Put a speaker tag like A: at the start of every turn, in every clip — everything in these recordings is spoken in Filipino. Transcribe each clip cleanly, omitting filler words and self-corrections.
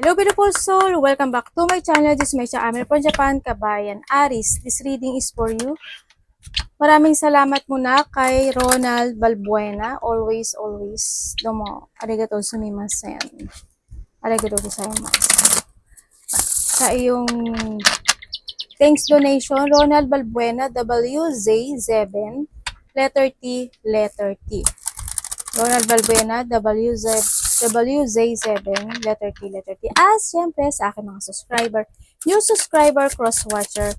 A: Hello beautiful soul! Welcome back to my channel. This is Meisha Amir from Japan, Kabayan Aris. This reading is for you. Maraming salamat muna kay Ronald Balbuena. Always, domo. Arigatou sumimasen. Arigatou gozaimasu. Sa iyong thanks donation, Ronald Balbuena, WZ7, letter T, letter T. Ronald Balbuena, WZ7, letter T, letter T. Siyempre, sa aking mga subscriber, new subscriber, cross-watcher,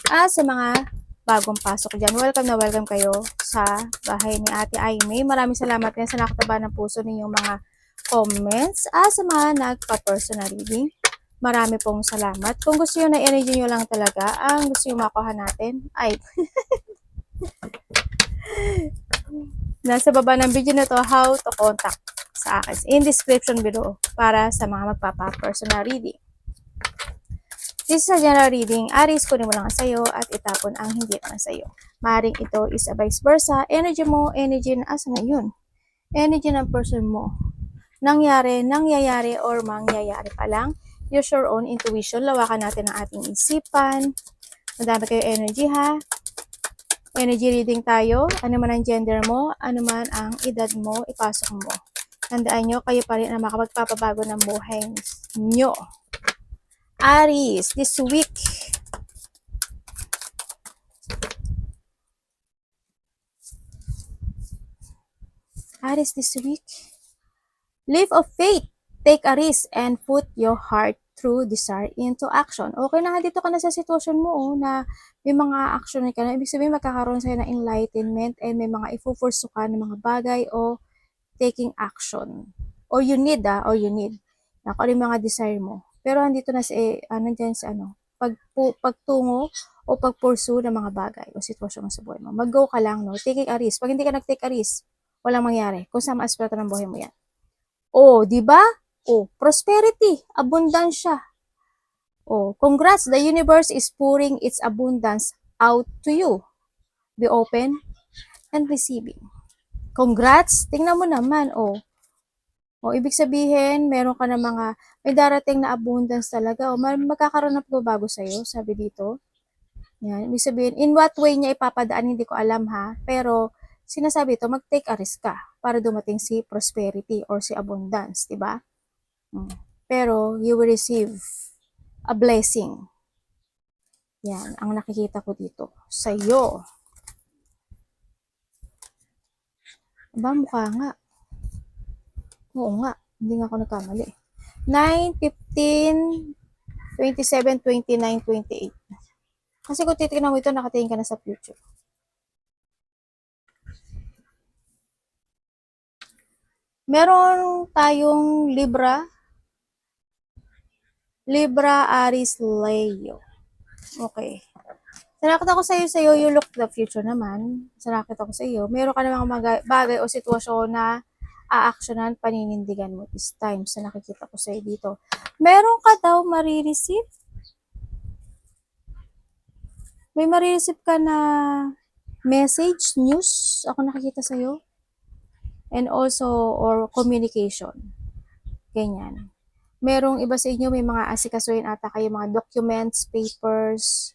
A: sa mga bagong pasok dyan. Welcome na welcome kayo sa bahay ni Ate Aimee. Maraming salamat din sa nakataba ng puso ninyong mga comments. Sa mga nagpa-personal reading, marami pong salamat. Kung gusto nyo na energy nyo lang talaga, ang gusto nyo makuha natin, ay... Nasa baba ng video na to, how to contact sa akin in description below para sa mga magpapa-personal reading. This is a general reading. Aris, kunin mo lang sa'yo at itapon ang hindi lang sa'yo. Maring ito is a vice versa. Energy mo, energy na asa na yun. Energy ng person mo. Nangyayari, or mangyayari pa lang. Use your own intuition. Lawakan natin ang ating isipan. Madami kayo energy ha. Energy reading tayo, ano man ang gender mo, ano man ang edad mo, ipasok mo. Tandaan nyo, kayo pa rin ang makapagpapabago ng buhay nyo. Aries, this week. Aries, this week. Live of faith. Take a risk and put your heart through desire into action. Okay na, dito ka na sa sitwasyon mo na may mga action ka na. Ibig sabihin, magkakaroon sa'yo ng enlightenment and may mga ipo-pursue ka ng mga bagay o taking action. Or you need. Or you need. Kung ano yung mga desire mo. Pero andito na nandyan sa pagtungo o pag-pursue ng mga bagay o sitwasyon mo sa buhay mo. Mag-go ka lang, no? Taking a risk. Pag hindi ka nag-take a risk, walang mangyari. Kung sa aspecto ng buhay mo yan. Di ba? Prosperity, abundansya. Congrats, the universe is pouring its abundance out to you. Be open and receiving. Congrats, tingnan mo naman, ibig sabihin, meron ka na may darating na abundance talaga, magkakaroon ng pagbabago sa'yo, sabi dito. Yan, ibig sabihin, in what way niya ipapadaan, hindi ko alam ha, pero sinasabi ito, mag-take a risk ka para dumating si prosperity or si abundance, diba? Pero you will receive a blessing. Yan, ang nakikita ko dito sa iyo. Mukha nga. Oo nga, hindi nga ako nagkamali. 9, 15, 27, 29, 28. Kasi kung titignan mo ito, nakatingin ka na sa future. Meron tayong Libra, Aries, Leo. Okay. Sa nakita ko sa'yo, you look the future naman. Sa nakita ko sa'yo, meron ka na mga bagay o sitwasyon na a-actionan, paninindigan mo this time. Sa nakikita ko sa'yo dito. Meron ka daw marireceive. May marireceive ka na message, news, ako nakikita sa'yo. And also, or communication. Ganyan. Merong iba sa inyo, may mga asikasuhin ata kayo, mga documents, papers,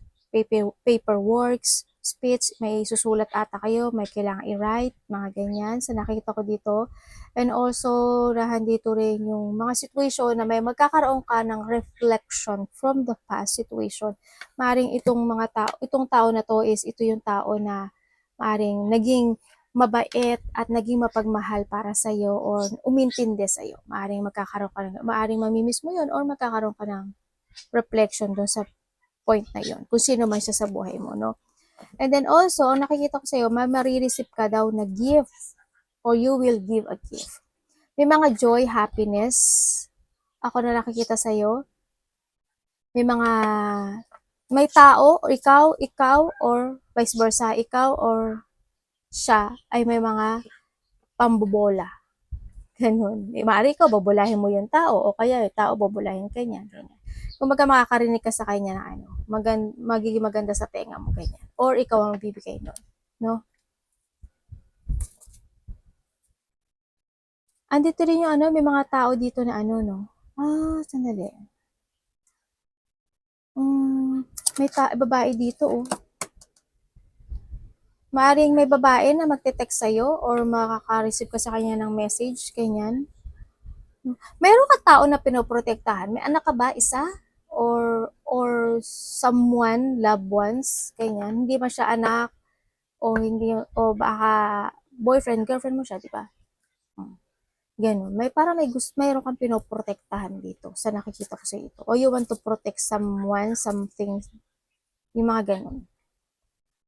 A: paperworks, speech, may susulat ata kayo, may kailangan i-write, mga ganyan. Sa nakikita ko dito. And also, rahan dito rin yung mga situation na may magkakaroon ka ng reflection from the past situation. Maring itong tao na to is ito yung tao na maring naging mabait at naging mapagmahal para sa iyo or umintindi sa iyo. Maaring maaring mamimiss mo 'yon or magkakaroon ka ng reflection doon sa point na 'yon. Kung sino man siya sa buhay mo, no? And then also, nakikita ko sa iyo, marireceive ka daw na gift or you will give a gift. May mga joy, happiness. Ako na nakikita sa iyo. May tao, or ikaw or vice versa, ikaw or siya ay may mga pambobola. Ganun. Maaari ikaw, babulahin mo yung tao o kaya yung tao, babulahin ka niya. Ganyan. Kung makakarinig ka sa kanya na magiging maganda sa tenga mo, ganyan. Or ikaw ang bibigay nun. No? Andito rin yung may mga tao dito na no? Sandali. May babae dito, oh. Maaring may babae na magte-text sa'yo or makaka-receive ka sa kanya ng message, ganyan. Meron ka tao na pinoprotektahan? May anak ka ba? Isa? Or someone, loved ones, ganyan. Hindi ba siya anak o hindi o baka boyfriend, girlfriend mo siya, di ba? Ganun. Mayroon kang pinoprotektahan dito sa nakikita ko sa ito. O you want to protect someone, something, yung mga ganun.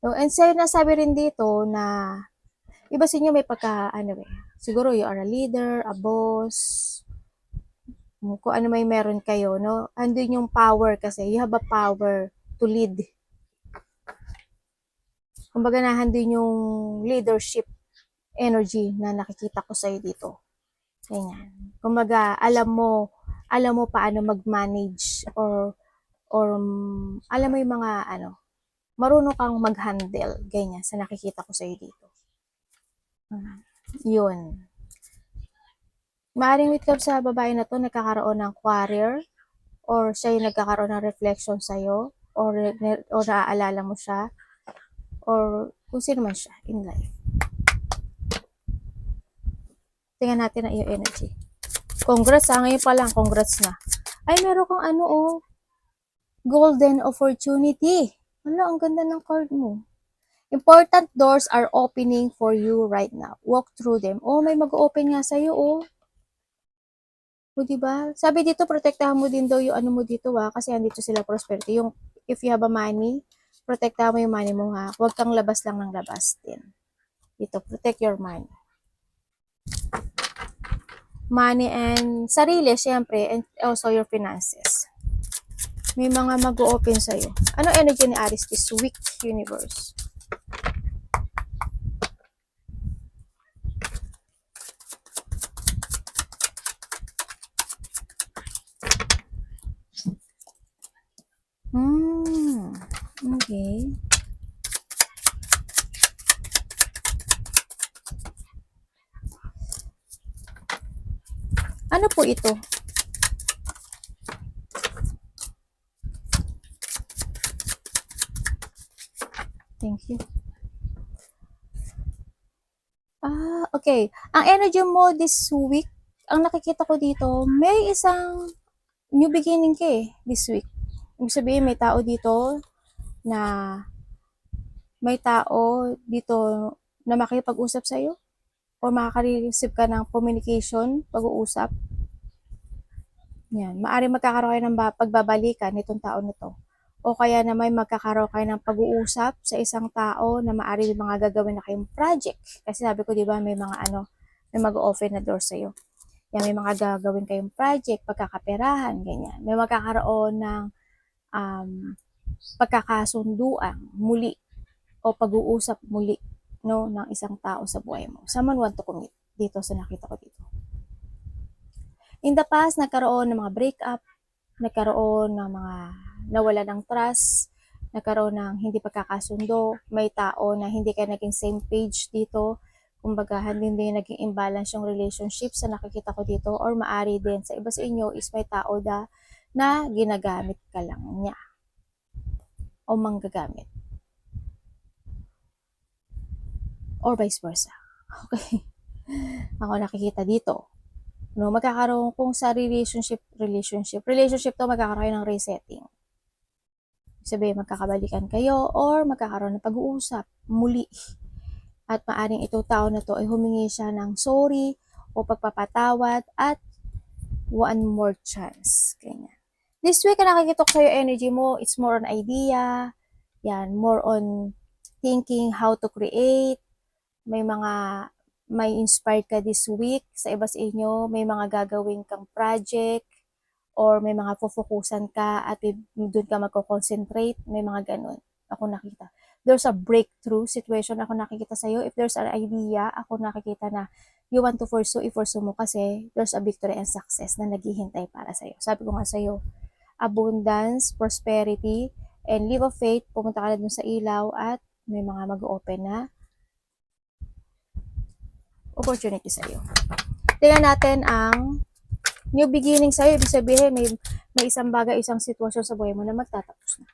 A: So, and sinasabi rin dito na iba sa inyo may siguro you are a leader, a boss, kung ano may meron kayo, no? Andun yung power kasi, you have a power to lead. Kumbaga nahandun yung leadership energy na nakikita ko sa'yo dito. Ganyan. Kumbaga, alam mo paano mag-manage or alam mo yung mga marunong kang mag-handle. Ganyan, sa nakikita ko sa'yo dito. Yun. Maaring with love sa babae na to, nagkakaroon ng quarrier or siya yung nagkakaroon ng reflection sa'yo or naaalala mo siya or kung sino man siya in life. Tingnan natin ang iyong energy. Congrats ngayon pa lang, congrats na. Ay, meron kang golden opportunity. Ang ganda ng card mo. Important doors are opening for you right now. Walk through them. May mag-open nga sa'yo, O, diba? Sabi dito, protektahan mo din daw yung mo dito, kasi andito sila prosperity. Yung, if you have a money, protektahan mo yung money mo, ha? Huwag kang labas lang ng labas din. Dito, protect your money. Money and sarili, syempre, and also your finances. May mga mag-open sa'yo. Ano energy ni Aries this week, universe? Okay. Ano po ito? Thank you. Okay. Ang energy mo this week, ang nakikita ko dito, may isang new beginning ka this week. Ibig sabihin, may tao dito na makikipag-usap sa'yo or makaka-receive ka ng communication, pag-uusap. Yan. Maaaring magkakaroon kayo ng pagbabalikan nitong tao na to. O kaya naman magkakaroon kayo ng pag-uusap sa isang tao na maaari mga gagawin na kayong project. Kasi sabi ko, di ba, may mga may mag-offer na door sa'yo. Yan, may mga gagawin kayong project, pagkakaperahan, ganyan. May magkakaroon ng pagkakasunduan muli o pag-uusap muli, no, ng isang tao sa buhay mo. Someone want to commit dito sa nakita ko dito. In the past, nagkaroon ng mga breakup, nagkaroon ng mga nawala ng trust, nagkaroon ng hindi pagkakasundo, may tao na hindi kayo naging same page dito, kumbaga hindi naging imbalance yung relationship sa nakikita ko dito, or maari din sa iba sa inyo is may tao na ginagamit ka lang niya o manggagamit or vice versa. Okay. Ako nakikita dito, no, magkakaroon kung sa relationship to, magkakaroon ng resetting. Sabihin, magkakabalikan kayo or magkakaroon ng pag-uusap muli. At maaring itong tao na to ay humingi siya ng sorry o pagpapatawad at one more chance. Ganyan. This week, nakikita ko sa'yo energy mo, it's more on idea, yan, more on thinking how to create, may inspired ka this week sa iba sa inyo, may mga gagawin kang project, or may mga pufukusan ka at doon ka magko-concentrate, may mga ganun. Ako nakita. There's a breakthrough situation ako nakikita sa'yo. If there's an idea, ako nakikita na you want to i-pursue mo kasi there's a victory and success na naghihintay para sa'yo. Sabi ko nga sa'yo, abundance, prosperity, and leap of faith, pumunta ka na dun sa ilaw at may mga mag-open na opportunity sa'yo. Tingnan natin ang New beginning sa'yo, ibig sabihin, may isang bagay, isang sitwasyon sa buhay mo na magtatapos na.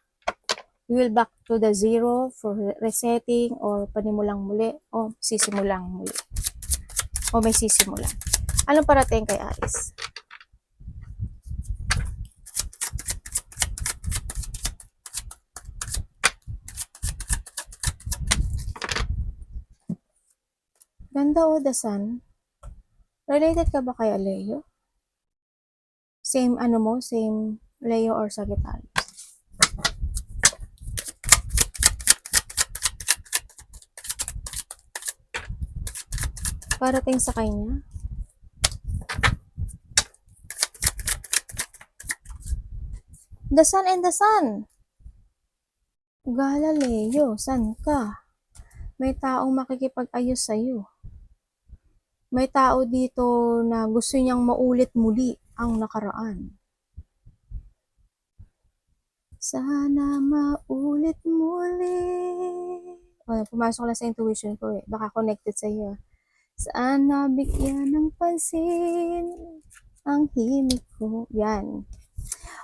A: You will back to the zero for resetting or panimulang muli o sisimulang muli. O may sisimulan. Anong parating kay Aris? Ganda o, the sun. Related ka ba kay Leo? Same ano mo? Same Leo or Sagittarius? Parating sa kanya? The sun and the sun. Gala Leo, san ka? May taong makikipag-ayos sa'yo. May tao dito na gusto niyang maulit muli ang nakaraan. Sana maulit muli. Pumasok na sa intuition ko eh. Baka connected sa iyo. Sana bigyan ng pansin ang himig ko. Yan.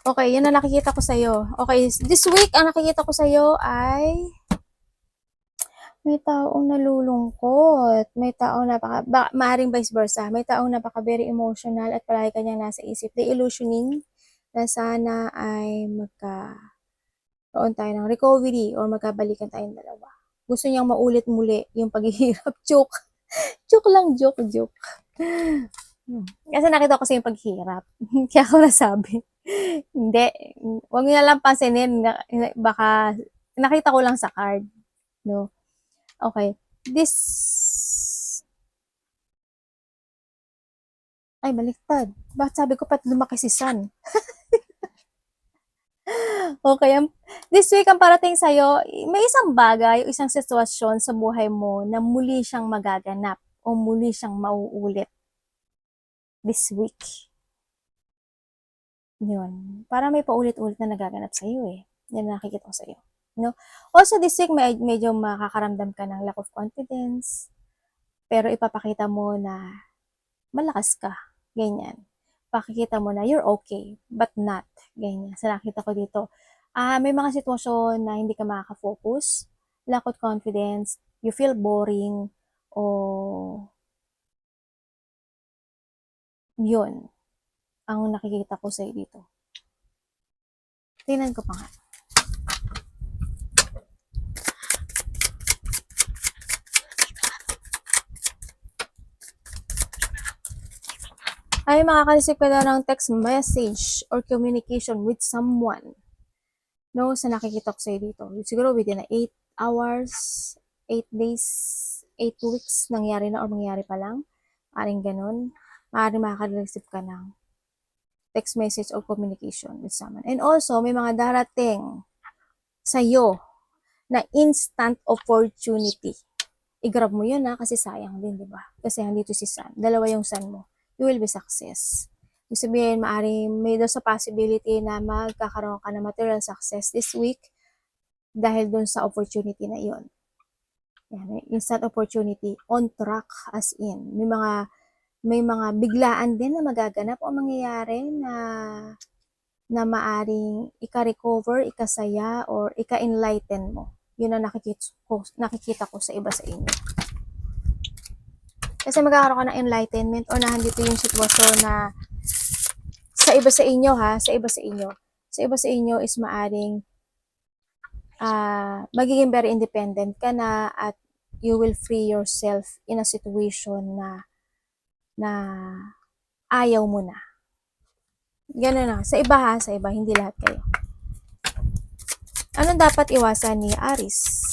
A: Okay, yun ang nakikita ko sa'yo. Okay, this week, ang nakikita ko sa'yo ay may taong nalulungkot. May taong maaring vice versa. May taong very emotional at palagi kanyang nasa isip. The illusioning na sana ay magkaroon tayo ng recovery or magkabalikan tayong dalawa. Gusto niyang maulit muli yung paghihirap. Joke. Joke lang, joke. Kasi nakita ko sa yung paghirap. Kaya ako nasabi. Hindi. Huwag niyo na lang pansinin. Baka, nakita ko lang sa card. No? Okay. This... Ay, baliktad. Bakit sabi ko pat lumaki si Sun? Okay. This week, ang parating sa'yo, may isang bagay, isang sitwasyon sa buhay mo na muli siyang magaganap o muli siyang mauulit this week. Yun. Para may paulit-ulit na nagaganap sa'yo eh. Yan na nakikita ko sa'yo. No? Also, this week, medyo makakaramdam ka ng lack of confidence. Pero ipapakita mo na malakas ka. Ganyan. Pakikita mo na you're okay, but not. Ganyan. Sa nakita ko dito. May mga sitwasyon na hindi ka makaka-focus, lack of confidence, you feel boring, o yun ang nakikita ko sa'yo dito. Tingnan ko pa nga. Ay, makaka-receive ka na ng text message or communication with someone. No, sa nakikita ko sa'yo dito. Siguro within 8 hours, 8 days, 8 weeks, nangyari na or mangyari pa lang. Maring ganun. Maring makaka-receive ka ng text message or communication with someone. And also, may mga darating sa'yo na instant opportunity. I-grab mo yun kasi sayang din, di ba? Kasi andito si Sun. Dalawa yung Sun mo. You will be success. Ibig sabihin, may doon sa possibility na magkakaroon ka ng material success this week dahil doon sa opportunity na iyon. Yan, instant opportunity, on track as in. May mga biglaan din na magaganap o mangyayari na maaring ika-recover, ikasaya, or ika-enlighten mo. Yun ang nakikita ko sa iba sa inyo. Kasi magkakaroon ka ng enlightenment o nandito yung sitwasyon na sa iba sa inyo sa iba sa inyo is maaring magiging very independent ka na at you will free yourself in a situation na ayaw mo na. Ganun na. Sa iba, hindi lahat kayo. Anong dapat iwasan ni Aris?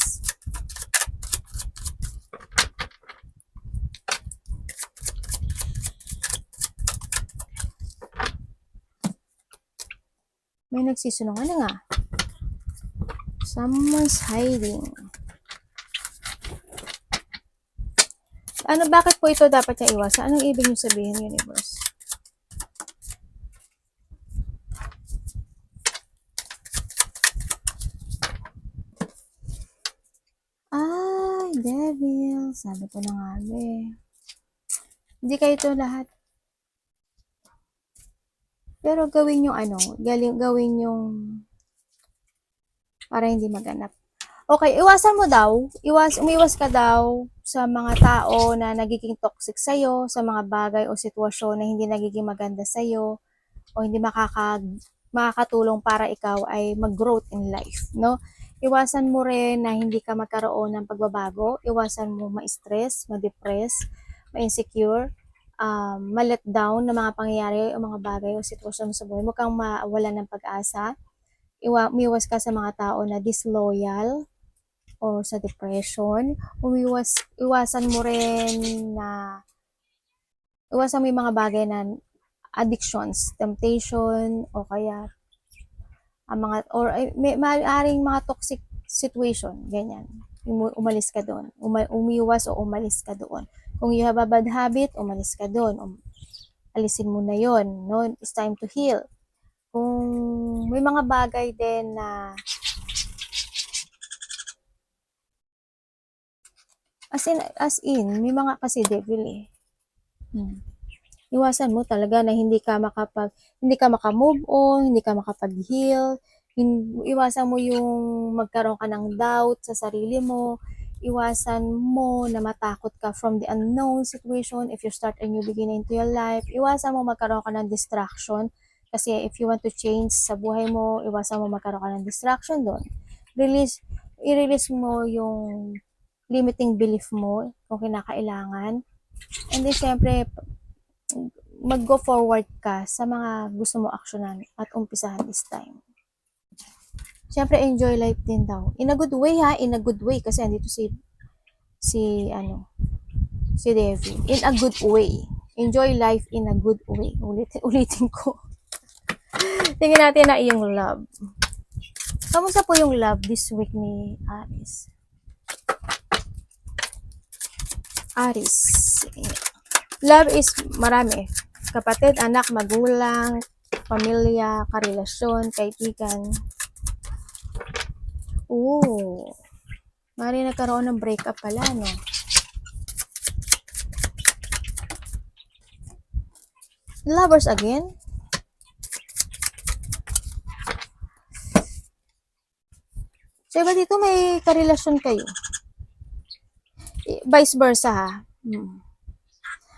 A: May nagsisunungan na nga. Someone's hiding. Bakit po ito dapat niya iwasan? Anong ibig niyo sabihin, universe? Ay, devil. Sabi ko na nga, Hindi kayo ito lahat. Pero gawin yung ano, gawin yung para hindi maganap. Okay, iwasan mo daw, umiwas ka daw sa mga tao na nagiging toxic sa'yo, sa mga bagay o sitwasyon na hindi nagiging maganda sa'yo, o hindi makakatulong para ikaw ay mag-growth in life, no? Iwasan mo rin na hindi ka magkaroon ng pagbabago, iwasan mo ma-stress, ma-depress, ma-insecure, ma-let down na mga pangyayari o mga bagay o sitwasyon sa buhay mo, kang mawalan ng pag-asa, umiwas ka sa mga tao na disloyal, o sa depression, iwasan mo rin na iwasan mo yung mga bagay na addictions, temptation, o kaya ang mga or may maaaring mga toxic situation, ganyan. Umalis ka doon. Umiwas o umalis ka doon. Kung you have a bad habit, umalis ka doon. Alisin mo na 'yon, no? It's time to heal. Kung may mga bagay din na as in, may mga kasi devil eh. Iwasan mo talaga na hindi ka maka-move on, hindi ka makapag-heal. Iwasan mo yung magkaroon ka ng doubt sa sarili mo. Iwasan mo na matakot ka from the unknown situation if you start a new beginning to your life. Iwasan mo magkaroon ka ng distraction kasi if you want to change sa buhay mo, iwasan mo magkaroon ka ng distraction doon. I-release mo yung limiting belief mo kung kinakailangan. And then, syempre, mag-go forward ka sa mga gusto mo aksyonan at umpisahan this time. Siyempre, enjoy life din daw. In a good way ha, in a good way. Kasi andito si Devi. In a good way. Enjoy life in a good way. Ulitin ko. Tingnan natin na iyong love. Kamusta po yung love this week ni Aris? Aris. Love is marami. Kapatid, anak, magulang, pamilya, karelasyon, kaibigan. Mari nagkaroon ng breakup pala, no? Lovers again? So, iba dito may karelasyon kayo. Vice versa, ha?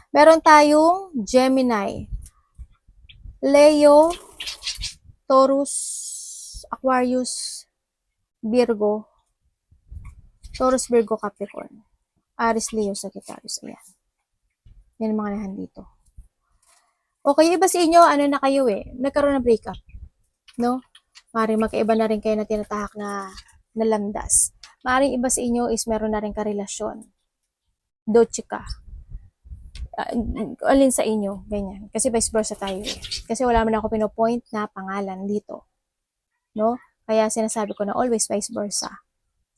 A: Meron tayong Gemini, Leo, Taurus, Aquarius, Virgo, Taurus, Virgo, Capricorn, Aries, Leo, Sagittarius. Ayan. Yan ang mga nandito. Okay, iba sa inyo, ano na kayo eh, nagkaroon ng breakup. No? Maring magkaiba na rin kayo na tinatahak na landas. Maring iba sa inyo is meron na rin karelasyon. Dochika. Alin sa inyo, ganyan. Kasi vice versa tayo eh. Kasi wala man ako pinopoint na pangalan dito. No? Kaya sinasabi ko na always vice versa.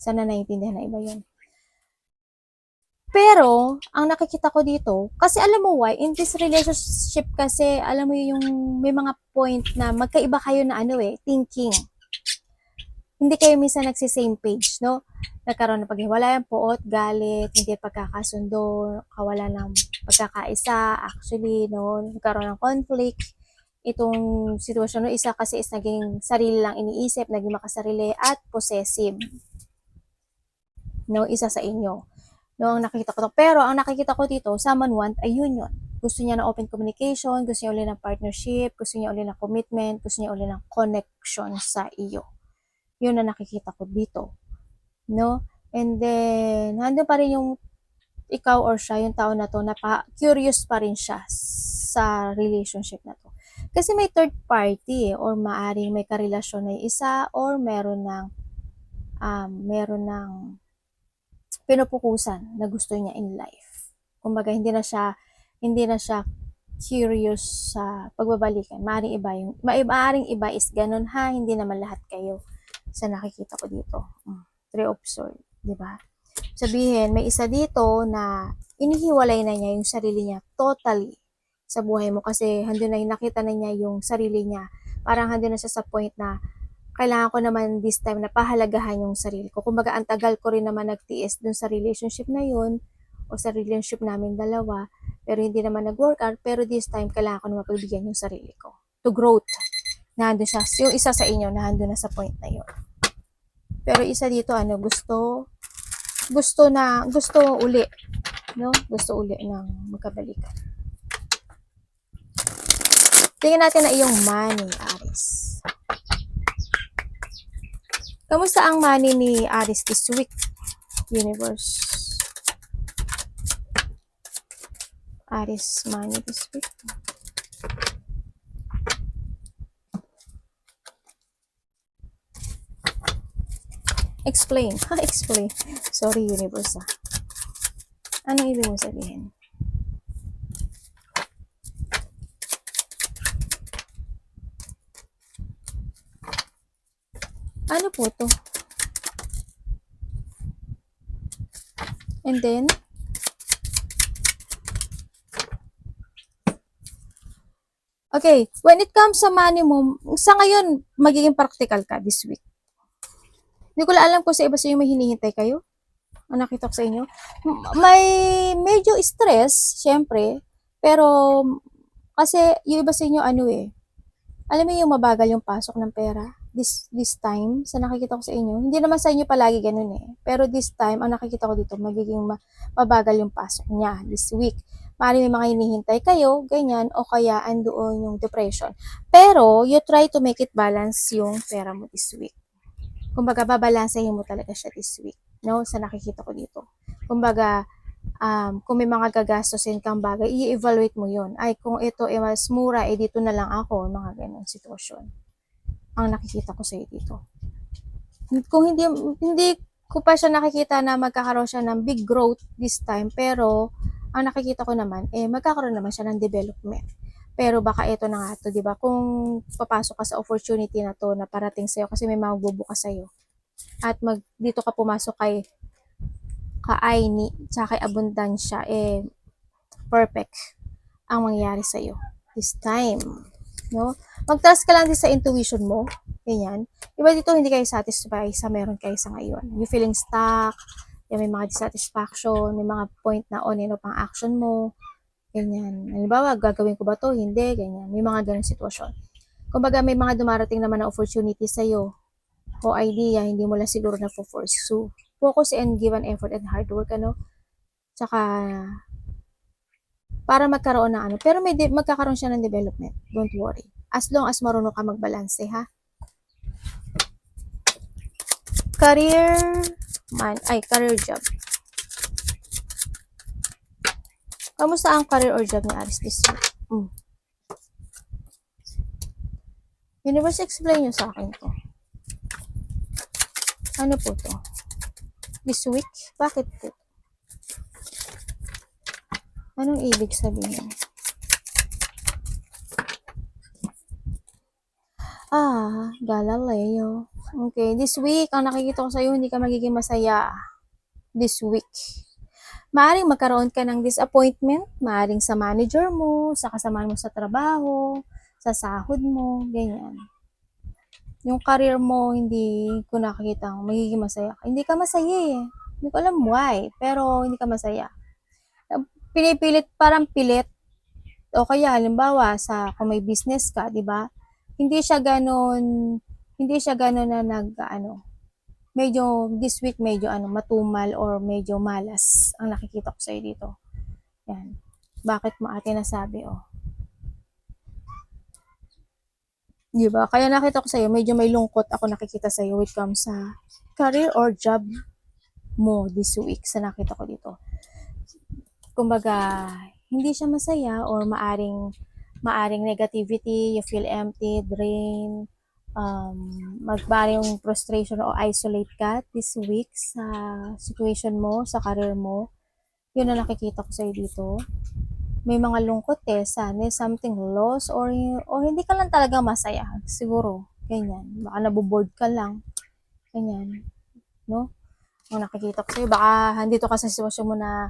A: Sana naiintindihan na iba yun. Pero, ang nakikita ko dito, kasi alam mo why, in this relationship kasi, alam mo yung may mga point na magkaiba kayo na thinking. Hindi kayo minsan nagsi-same page, no? Nagkaroon ng paghiwalayan, poot, galit, hindi pagkakasundo, kawalan ng pagkakaisa, actually, no? Nagkaroon ng conflict. Itong sitwasyon, no? Isa kasi is naging sarili lang iniisip, naging makasarili, at possessive. No? Isa sa inyo. No, ang nakikita ko to. Pero ang nakikita ko dito, someone want a union. Gusto niya ng open communication, gusto niya ulit ng partnership, gusto niya ulit ng commitment, gusto niya ulit ng connection sa iyo. Yun ang nakikita ko dito. No? And then, nandun pa rin yung ikaw or siya, yung tao na to, curious pa rin siya sa relationship na to. Kasi may third party or maaring may karelasyon na isa or meron ng pinupukusan na gusto niya in life. Kumbaga hindi na siya curious sa pagbabalikan. Maaring iba is ganun ha, hindi naman lahat kayo sa nakikita ko dito. Three of Swords, di ba? Sabihin, may isa dito na inihiwalay na niya yung sarili niya totally sa buhay mo kasi handun na nakita na niya yung sarili niya. Parang handun na siya sa point na kailangan ko naman this time na pahalagahan yung sarili ko. Kumbaga, ang tagal ko rin naman nagtiis dun sa relationship na yun o sa relationship namin dalawa, pero hindi naman nag-work out, pero this time, kailangan ko naman pagbigyan yung sarili ko. to growth. Nandun siya. Yung isa sa inyo, nandun na sa point na yun. Pero isa dito, gusto uli, no? Gusto uli ng magkabalikan. Tingnan natin na iyong money, Aries. Kamusta ang money ni Aries this week, universe? Aries money this week. Explain. Explain. Sorry, universe. Anong ibig mo sabihin? Ano po to? And then, okay, when it comes sa money mo, sa ngayon, magiging practical ka this week. Hindi ko lang alam kung sa iba sa inyo may hinihintay kayo. Ang nakita ko sa inyo. May medyo stress, syempre, pero kasi yung iba sa inyo, alam mo yung mabagal yung pasok ng pera this time, sa nakikita ko sa inyo. Hindi naman sa inyo palagi ganun Pero this time, ang nakikita ko dito, magiging mabagal yung pasok niya this week. Maaaring may mga hinihintay kayo, ganyan, o kaya andoon yung depression. Pero, you try to make it balance yung pera mo this week. Kumbaga, babalansahin mo talaga siya this week, no? Sa nakikita ko dito. Kumbaga, kung may mga gagastusin kang bagay, i-evaluate mo yun. Ay, kung ito mas mura, dito na lang ako, mga ganun sitwasyon. Ang nakikita ko sa'yo dito. Kung hindi ko pa siya nakikita na magkakaroon siya ng big growth this time, pero ang nakikita ko naman, magkakaroon naman siya ng development. Pero baka ito na nga to, di ba? Kung papasok ka sa opportunity na to na parating sa'yo kasi may magbubukas sa'yo. At dito ka pumasok kay Aini, tsaka kay Abundansya, perfect ang mangyayari sa'yo this time. No? Mag-trust ka lang din sa intuition mo. Ganyan. Diba dito hindi kayo satisfied sa meron kayo sa ngayon. You feeling stuck, may mga dissatisfaction, may mga point na pang action mo. Ganyan. Halimbawa, gagawin ko ba to? Hindi. Ganyan. May mga ganun sitwasyon. Kumbaga, may mga dumarating naman na opportunity sa'yo o idea, hindi mo lang siguro na pursue. Focus and give an effort and hard work, Tsaka, para magkaroon ng pero magkakaroon siya ng development. Don't worry. As long as marunong ka magbalanse, ha? Career job. Kamusta ang career or job ni Aries this week? Universe, explain nyo sa akin to. Ano po to? This week? Bakit po? Anong ibig sabihin? Galileo. Okay, this week, ang nakikita ko sa'yo, hindi ka magiging masaya. This week. Maaring magkaroon ka ng disappointment, maaring sa manager mo, sa kasama mo sa trabaho, sa sahod mo, ganyan. Yung career mo, hindi ko nakikita magiging masaya. Hindi ka masaya Hindi ko alam why, pero hindi ka masaya. Pinipilit, parang pilit. O kaya, halimbawa, kung may business ka, di ba? Hindi siya ganon na medyo, this week, medyo matumal or medyo malas ang nakikita ko sa'yo dito. Yan. Bakit mo ate nasabi, Diba? Kaya nakita ko sa'yo, medyo may lungkot ako nakikita sa'yo when it comes sa career or job mo this week sa nakita ko dito. Kumbaga, hindi siya masaya or maaring negativity, you feel empty, drain, magbaring frustration o isolate ka this week sa situation mo, sa career mo. Yun ang nakikita ko sa'yo dito. May mga lungkot sana something lost or hindi ka lang talaga masaya siguro, ganyan, baka naboboard ka lang, ganyan, no? Ang nakikita ko sa'yo, baka handito ka sa sitwasyon mo na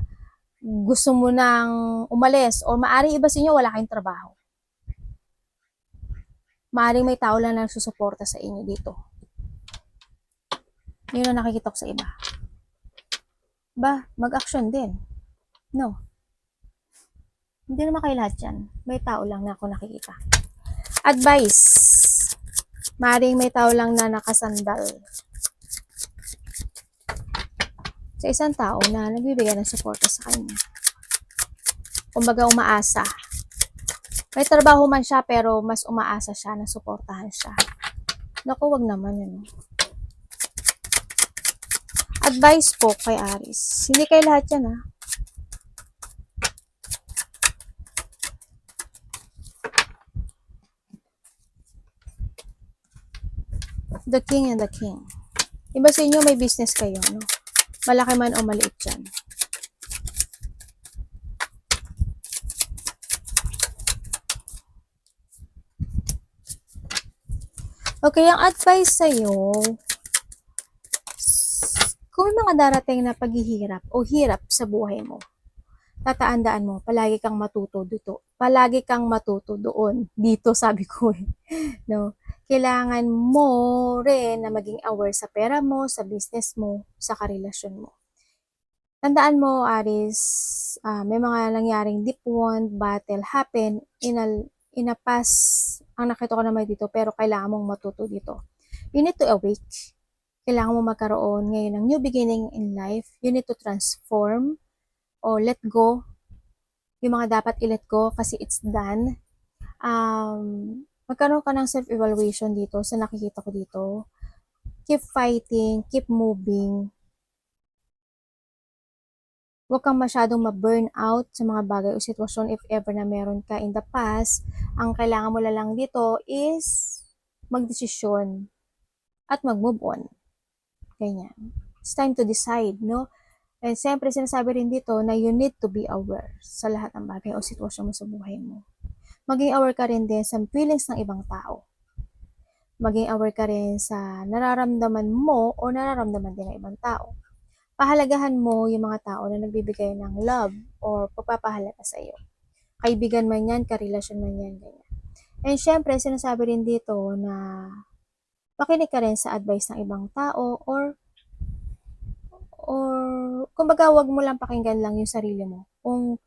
A: gusto mo nang umalis o maaring iba sa inyo wala kayong trabaho, maaring may tao lang na susuporta sa inyo dito. Yun ang nakikita ko sa iba. Mag-action din, no? Hindi naman kayo lahat yan. May tao lang na ako nakikita. Advice. Maring may tao lang na nakasandal sa isang tao na nagbibigay ng suporta sa kanya. Kumbaga umaasa. May trabaho man siya pero mas umaasa siya na suportahan siya. Naku, wag naman yun. Advice po kay Aries. Hindi kayo lahat yan ha. The King and the King. Iba sa inyo may business kayo, no? Malaki man o maliit yan. Okay, ang advice sa'yo, kung may mga darating na paghihirap o hirap sa buhay mo, tatandaan mo, palagi kang matuto dito. Palagi kang matuto doon. Dito, sabi ko eh. No? Kailangan mo rin na maging aware sa pera mo, sa business mo, sa karelasyon mo. Tandaan mo, Aris, may mga nangyaring deep wound, battle happen in a past, ang nakita ko naman dito, pero kailangan mong matuto dito. You need to awake. Kailangan mo magkaroon ngayon ng new beginning in life. You need to transform o let go yung mga dapat i-let go kasi it's done. Magkaroon ka ng self-evaluation dito sa nakikita ko dito. Keep fighting, keep moving. Huwag kang masyadong ma-burn out sa mga bagay o sitwasyon if ever na meron ka in the past. Ang kailangan mo lang dito is magdesisyon at mag-move on. Ganyan. It's time to decide, no? And siyempre, sinasabi rin dito na you need to be aware sa lahat ng bagay o sitwasyon mo sa buhay mo. Maging aware ka rin din sa feelings ng ibang tao. Maging aware ka rin sa nararamdaman mo o nararamdaman din ng ibang tao. Pahalagahan mo yung mga tao na nagbibigay ng love or pagpapahalaga sa iyo. Kaibigan man yan, karelasyon man yan, ganyan. And syempre, sinasabi rin dito na makinig ka rin sa advice ng ibang tao or kumbaga wag mo lang pakinggan lang yung sarili mo. Kung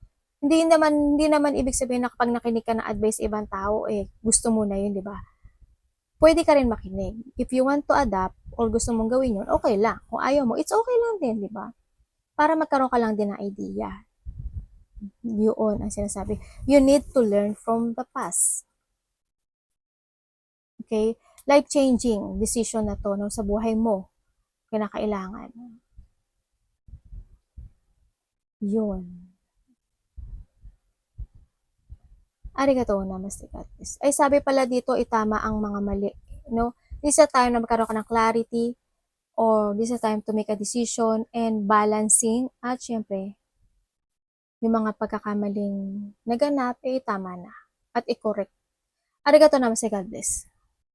A: hindi naman ibig sabihin na kapag nakinig ka ng advice sa ibang tao, gusto mo na yun, di ba? Pwede ka rin makinig. If you want to adapt or gusto mong gawin yun, okay lang. Kung ayaw mo, it's okay lang din, di ba? Para magkaroon ka lang din ng idea. Yun ang sinasabi. You need to learn from the past. Okay? Life-changing decision na to no, sa buhay mo. Kinakailangan. Yun. Arigato namaste. Ay, sabi pala dito, itama ang mga mali. No? This is a time na magkaroon ka ng clarity or this is a time to make a decision and balancing at syempre, yung mga pagkakamaling naganap, tama na. At i-correct. Arigato namaste. God bless.